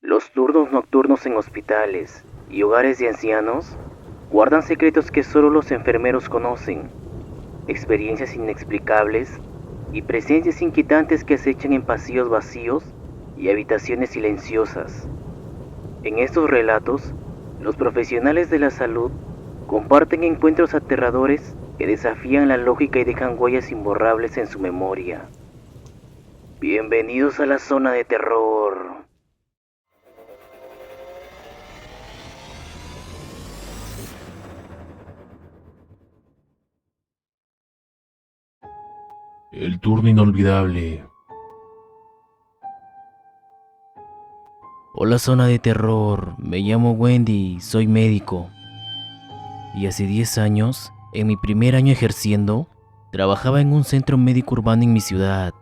Los turnos nocturnos en hospitales y hogares de ancianos guardan secretos que solo los enfermeros conocen, experiencias inexplicables y presencias inquietantes que acechan en pasillos vacíos y habitaciones silenciosas. En estos relatos, los profesionales de la salud comparten encuentros aterradores que desafían la lógica y dejan huellas imborrables en su memoria. Bienvenidos a la zona de terror. El turno inolvidable. Hola zona de terror, me llamo Wendy, soy médico. Y hace 10 años, en mi primer año ejerciendo, trabajaba en un centro médico urbano en mi ciudad.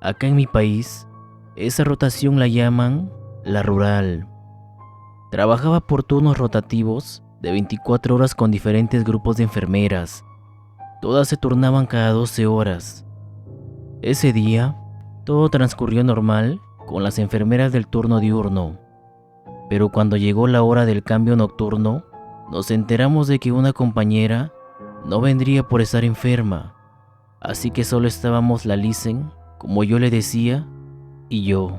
Acá en mi país, esa rotación la llaman la rural. Trabajaba por turnos rotativos de 24 horas con diferentes grupos de enfermeras. Todas se turnaban cada 12 horas. Ese día, todo transcurrió normal con las enfermeras del turno diurno. Pero cuando llegó la hora del cambio nocturno, nos enteramos de que una compañera no vendría por estar enferma. Así que solo estábamos la Lisen, como yo le decía, y yo.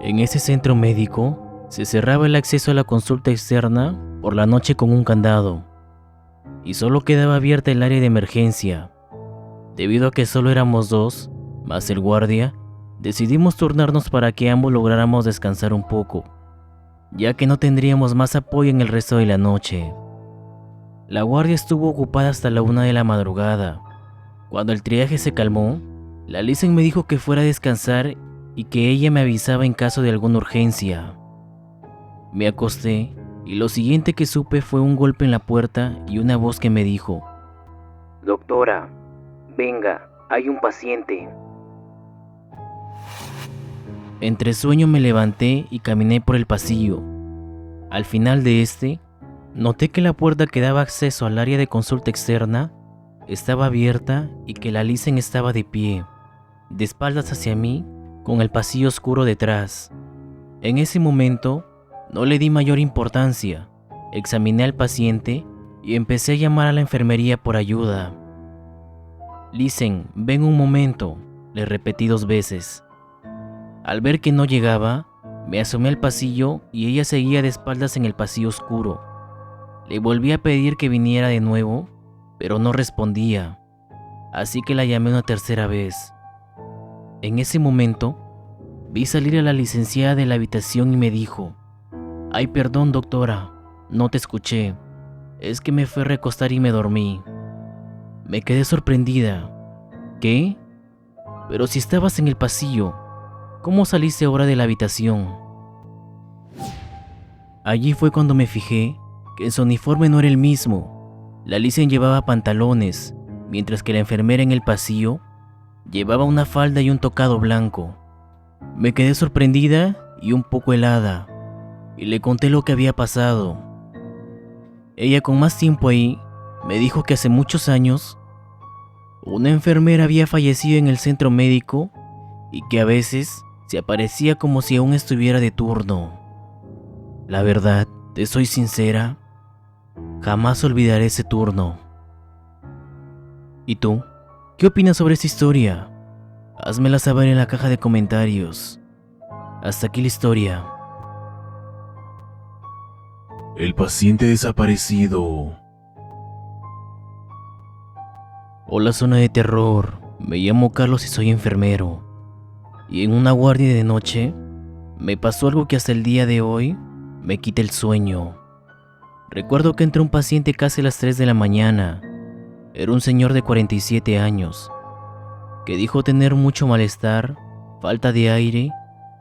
En ese centro médico se cerraba el acceso a la consulta externa por la noche con un candado y solo quedaba abierta el área de emergencia. Debido a que solo éramos dos, más el guardia, decidimos turnarnos para que ambos lográramos descansar un poco, ya que no tendríamos más apoyo en el resto de la noche. La guardia estuvo ocupada hasta la 1 de la madrugada. Cuando el triaje se calmó, la Lisen me dijo que fuera a descansar y que ella me avisaba en caso de alguna urgencia. Me acosté y lo siguiente que supe fue un golpe en la puerta y una voz que me dijo: Doctora, venga, hay un paciente. Entre sueño me levanté y caminé por el pasillo. Al final de este, noté que la puerta que daba acceso al área de consulta externa estaba abierta y que la Lisen estaba de pie, de espaldas hacia mí, con el pasillo oscuro detrás. En ese momento, no le di mayor importancia. Examiné al paciente y empecé a llamar a la enfermería por ayuda. Lisen, ven un momento, le repetí 2 veces. Al ver que no llegaba, me asomé al pasillo y ella seguía de espaldas en el pasillo oscuro. Le volví a pedir que viniera de nuevo, pero no respondía, así que la llamé una tercera vez. En ese momento, vi salir a la licenciada de la habitación y me dijo: Ay, perdón, doctora, no te escuché. Es que me fui a recostar y me dormí. Me quedé sorprendida. ¿Qué? Pero si estabas en el pasillo, ¿cómo saliste ahora de la habitación? Allí fue cuando me fijé que su uniforme no era el mismo. La Lisen llevaba pantalones, mientras que la enfermera en el pasillo llevaba una falda y un tocado blanco. Me quedé sorprendida y un poco helada, y le conté lo que había pasado. Ella, con más tiempo ahí, me dijo que hace muchos años una enfermera había fallecido en el centro médico y que a veces se aparecía como si aún estuviera de turno. La verdad, te soy sincera, jamás olvidaré ese turno. ¿Y tú? ¿Qué opinas sobre esta historia? Házmela saber en la caja de comentarios. Hasta aquí la historia. El paciente desaparecido. Hola zona de terror, me llamo Carlos y soy enfermero. Y en una guardia de noche, me pasó algo que hasta el día de hoy me quita el sueño. Recuerdo que entró un paciente casi a las 3 de la mañana. Era un señor de 47 años, que dijo tener mucho malestar, falta de aire,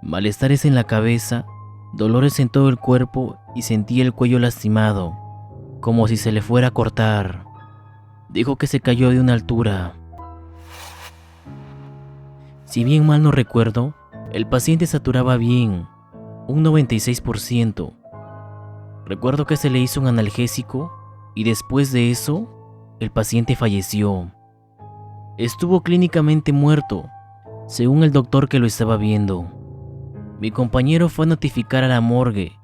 malestares en la cabeza, dolores en todo el cuerpo y sentía el cuello lastimado, como si se le fuera a cortar. Dijo que se cayó de una altura. Si bien mal no recuerdo, el paciente saturaba bien, un 96%. Recuerdo que se le hizo un analgésico y después de eso, el paciente falleció. Estuvo clínicamente muerto, según el doctor que lo estaba viendo. Mi compañero fue a notificar a la morgue.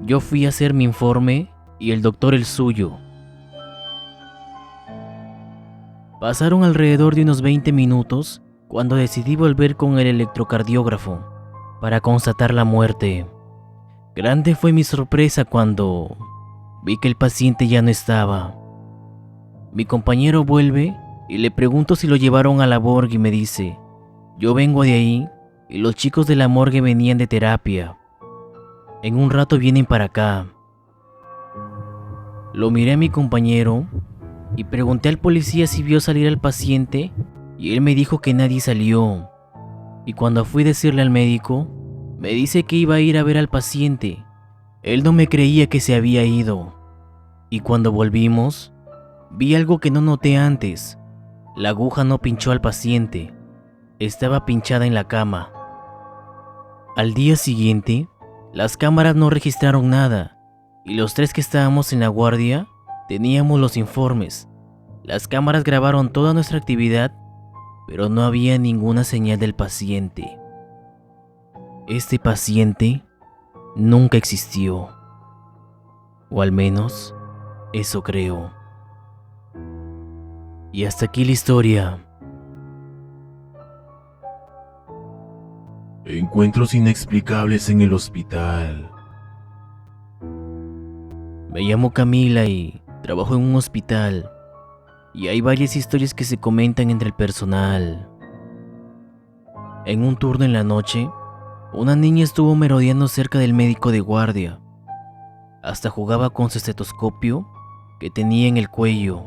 Yo fui a hacer mi informe y el doctor el suyo. Pasaron alrededor de unos 20 minutos cuando decidí volver con el electrocardiógrafo para constatar la muerte. Grande fue mi sorpresa cuando vi que el paciente ya no estaba. Mi compañero vuelve y le pregunto si lo llevaron a la morgue y me dice: yo vengo de ahí y los chicos de la morgue venían de terapia. En un rato vienen para acá. Lo miré a mi compañero y pregunté al policía si vio salir al paciente y él me dijo que nadie salió. Y cuando fui a decirle al médico, me dice que iba a ir a ver al paciente. Él no me creía que se había ido. Y cuando volvimos, vi algo que no noté antes. La aguja no pinchó al paciente. Estaba pinchada en la cama. Al día siguiente, las cámaras no registraron nada y los 3 que estábamos en la guardia teníamos los informes. Las cámaras grabaron toda nuestra actividad, pero no había ninguna señal del paciente. Este paciente nunca existió. O al menos, eso creo. Y hasta aquí la historia. Encuentros inexplicables en el hospital. Me llamo Camila y trabajo en un hospital. Y hay varias historias que se comentan entre el personal. En un turno en la noche, una niña estuvo merodeando cerca del médico de guardia. Hasta jugaba con su estetoscopio que tenía en el cuello.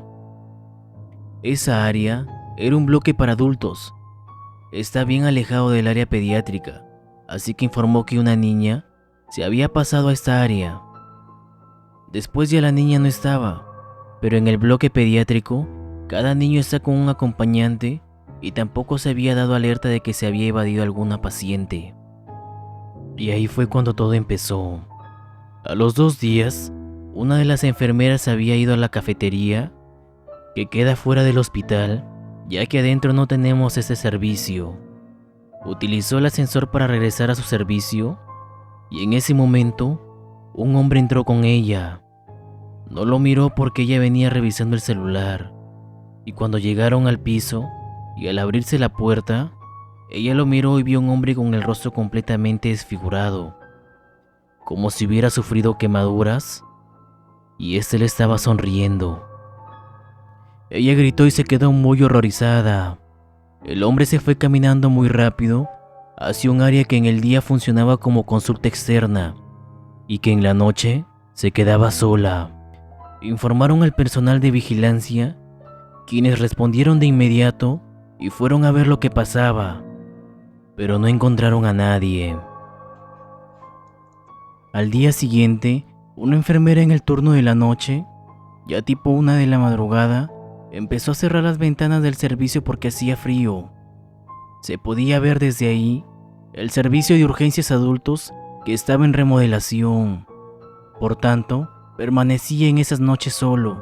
Esa área era un bloque para adultos. Está bien alejado del área pediátrica, así que informó que una niña se había pasado a esta área. Después ya la niña no estaba, pero en el bloque pediátrico, cada niño está con un acompañante y tampoco se había dado alerta de que se había evadido alguna paciente. Y ahí fue cuando todo empezó. A los 2 días, una de las enfermeras había ido a la cafetería que queda fuera del hospital, ya que adentro no tenemos ese servicio. Utilizó el ascensor para regresar a su servicio y en ese momento un hombre entró con ella. No lo miró porque ella venía revisando el celular y cuando llegaron al piso y al abrirse la puerta, ella lo miró y vio un hombre con el rostro completamente desfigurado, como si hubiera sufrido quemaduras, y este le estaba sonriendo. Ella gritó y se quedó muy horrorizada. El hombre se fue caminando muy rápido hacia un área que en el día funcionaba como consulta externa y que en la noche se quedaba sola. Informaron al personal de vigilancia, quienes respondieron de inmediato y fueron a ver lo que pasaba, pero no encontraron a nadie. Al día siguiente, una enfermera en el turno de la noche, ya tipo 1 de la madrugada, empezó a cerrar las ventanas del servicio porque hacía frío. Se podía ver desde ahí el servicio de urgencias adultos que estaba en remodelación. Por tanto, permanecía en esas noches solo.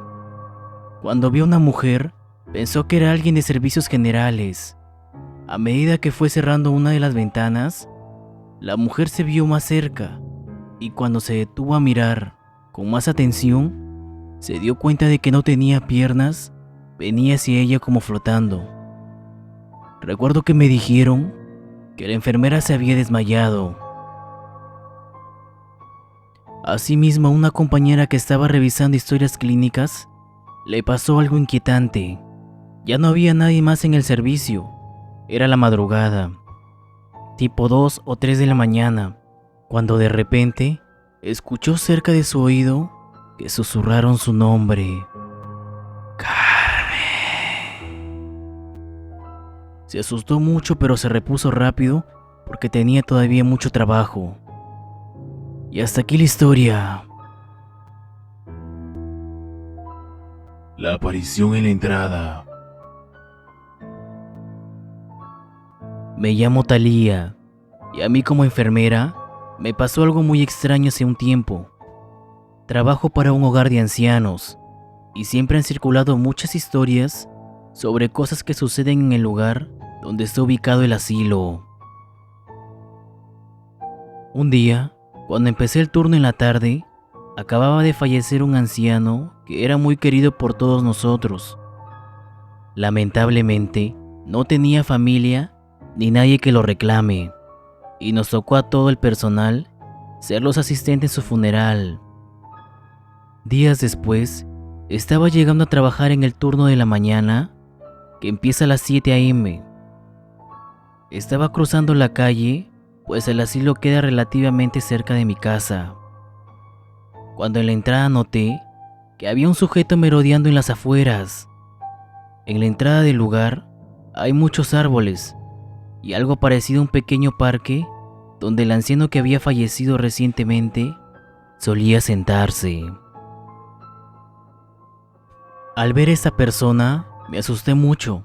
Cuando vio a una mujer, pensó que era alguien de servicios generales. A medida que fue cerrando una de las ventanas, la mujer se vio más cerca y cuando se detuvo a mirar con más atención, se dio cuenta de que no tenía piernas, venía hacia ella como flotando. Recuerdo que me dijeron que la enfermera se había desmayado. Asimismo, a una compañera que estaba revisando historias clínicas, le pasó algo inquietante. Ya no había nadie más en el servicio. Era la madrugada, tipo 2 o 3 de la mañana, cuando de repente escuchó cerca de su oído que susurraron su nombre. Se asustó mucho, pero se repuso rápido porque tenía todavía mucho trabajo. Y hasta aquí la historia. La aparición en la entrada. Me llamo Thalía y a mí como enfermera me pasó algo muy extraño hace un tiempo. Trabajo para un hogar de ancianos y siempre han circulado muchas historias sobre cosas que suceden en el lugar donde está ubicado el asilo. Un día, cuando empecé el turno en la tarde, acababa de fallecer un anciano que era muy querido por todos nosotros. Lamentablemente, no tenía familia ni nadie que lo reclame, y nos tocó a todo el personal ser los asistentes en su funeral. Días después, estaba llegando a trabajar en el turno de la mañana, que empieza a las 7 a.m. Estaba cruzando la calle, pues el asilo queda relativamente cerca de mi casa, cuando en la entrada noté que había un sujeto merodeando en las afueras. En la entrada del lugar hay muchos árboles y algo parecido a un pequeño parque donde el anciano que había fallecido recientemente solía sentarse. Al ver a esta persona me asusté mucho,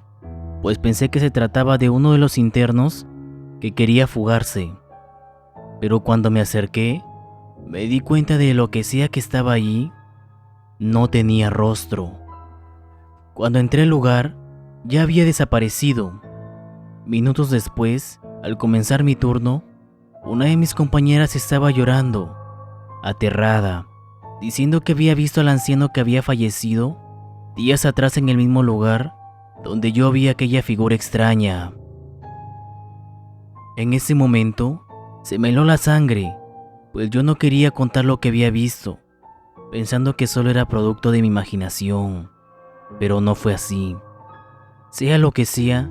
pues pensé que se trataba de uno de los internos que quería fugarse. Pero cuando me acerqué, me di cuenta de lo que sea que estaba allí, no tenía rostro. Cuando entré al lugar, ya había desaparecido. Minutos después, al comenzar mi turno, una de mis compañeras estaba llorando, aterrada, diciendo que había visto al anciano que había fallecido días atrás en el mismo lugar donde yo vi aquella figura extraña. En ese momento, se me heló la sangre, pues yo no quería contar lo que había visto, pensando que solo era producto de mi imaginación, pero no fue así. Sea lo que sea,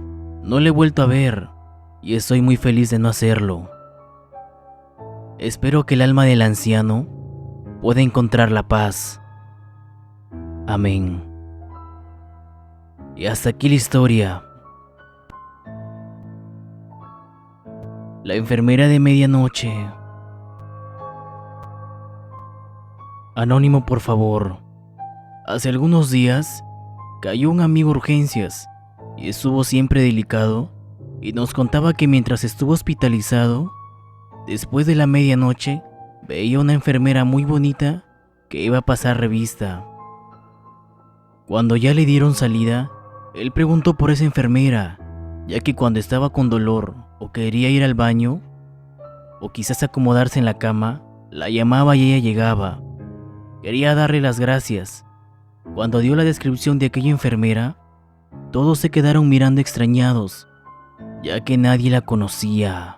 no le he vuelto a ver, y estoy muy feliz de no hacerlo. Espero que el alma del anciano pueda encontrar la paz. Amén. Y hasta aquí la historia. La enfermera de medianoche. Anónimo, por favor. Hace algunos días cayó un amigo a urgencias y estuvo siempre delicado y nos contaba que mientras estuvo hospitalizado, después de la medianoche, veía una enfermera muy bonita que iba a pasar revista. Cuando ya le dieron salida, él preguntó por esa enfermera, ya que cuando estaba con dolor o quería ir al baño, o quizás acomodarse en la cama, la llamaba y ella llegaba. Quería darle las gracias. Cuando dio la descripción de aquella enfermera, todos se quedaron mirando extrañados, ya que nadie la conocía.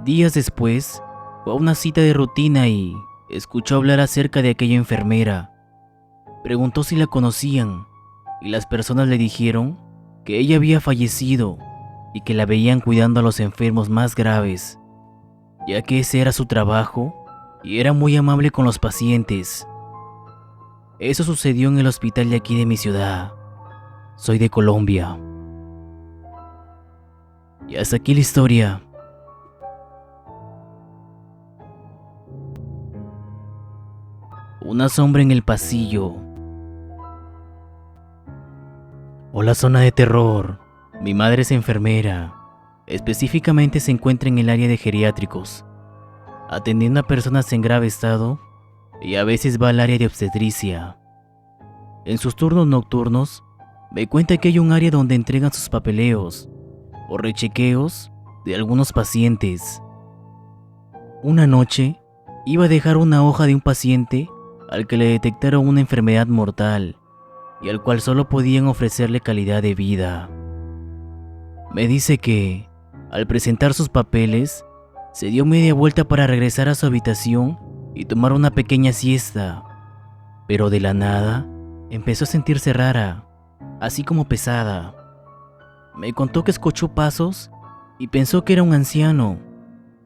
Días después, fue a una cita de rutina y escuchó hablar acerca de aquella enfermera. Preguntó si la conocían y las personas le dijeron que ella había fallecido y que la veían cuidando a los enfermos más graves, ya que ese era su trabajo y era muy amable con los pacientes. Eso sucedió en el hospital de aquí de mi ciudad. Soy de Colombia. Y hasta aquí la historia. Una sombra en el pasillo. Hola, zona de terror. Mi madre es enfermera. Específicamente se encuentra en el área de geriátricos, atendiendo a personas en grave estado, y a veces va al área de obstetricia. En sus turnos nocturnos, me cuenta que hay un área donde entregan sus papeleos o rechequeos de algunos pacientes. Una noche, iba a dejar una hoja de un paciente al que le detectaron una enfermedad mortal y al cual solo podían ofrecerle calidad de vida. Me dice que, al presentar sus papeles, se dio media vuelta para regresar a su habitación y tomar una pequeña siesta, pero de la nada empezó a sentirse rara, así como pesada. Me contó que escuchó pasos y pensó que era un anciano,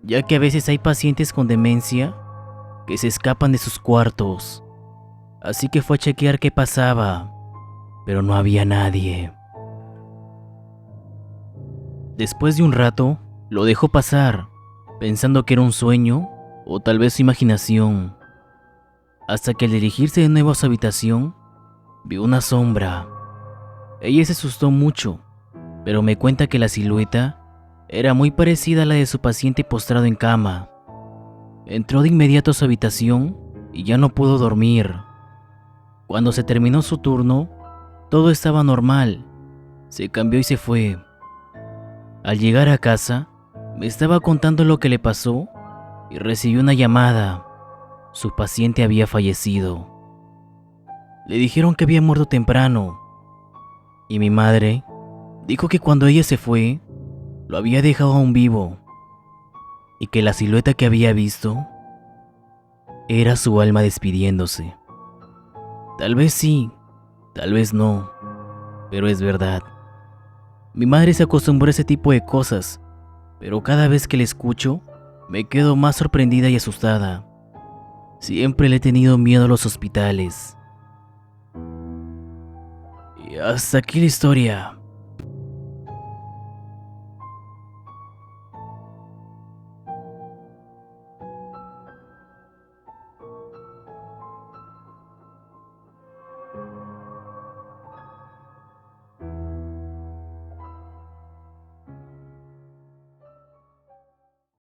ya que a veces hay pacientes con demencia que se escapan de sus cuartos. Así que fue a chequear qué pasaba, pero no había nadie. Después de un rato, lo dejó pasar, pensando que era un sueño o tal vez su imaginación, hasta que al dirigirse de nuevo a su habitación, vio una sombra. Ella se asustó mucho, pero me cuenta que la silueta era muy parecida a la de su paciente postrado en cama. Entró de inmediato a su habitación y ya no pudo dormir. Cuando se terminó su turno, todo estaba normal. Se cambió y se fue. Al llegar a casa, Me estaba contando lo que le pasó y recibió una llamada. Su paciente había fallecido. Le dijeron que había muerto temprano. Y mi madre dijo que cuando ella se fue, lo había dejado aún vivo. Y que la silueta que había visto era su alma despidiéndose. Tal vez sí, tal vez no, pero es verdad. Mi madre se acostumbró a ese tipo de cosas, pero cada vez que la escucho, me quedo más sorprendida y asustada. Siempre le he tenido miedo a los hospitales. Y hasta aquí la historia.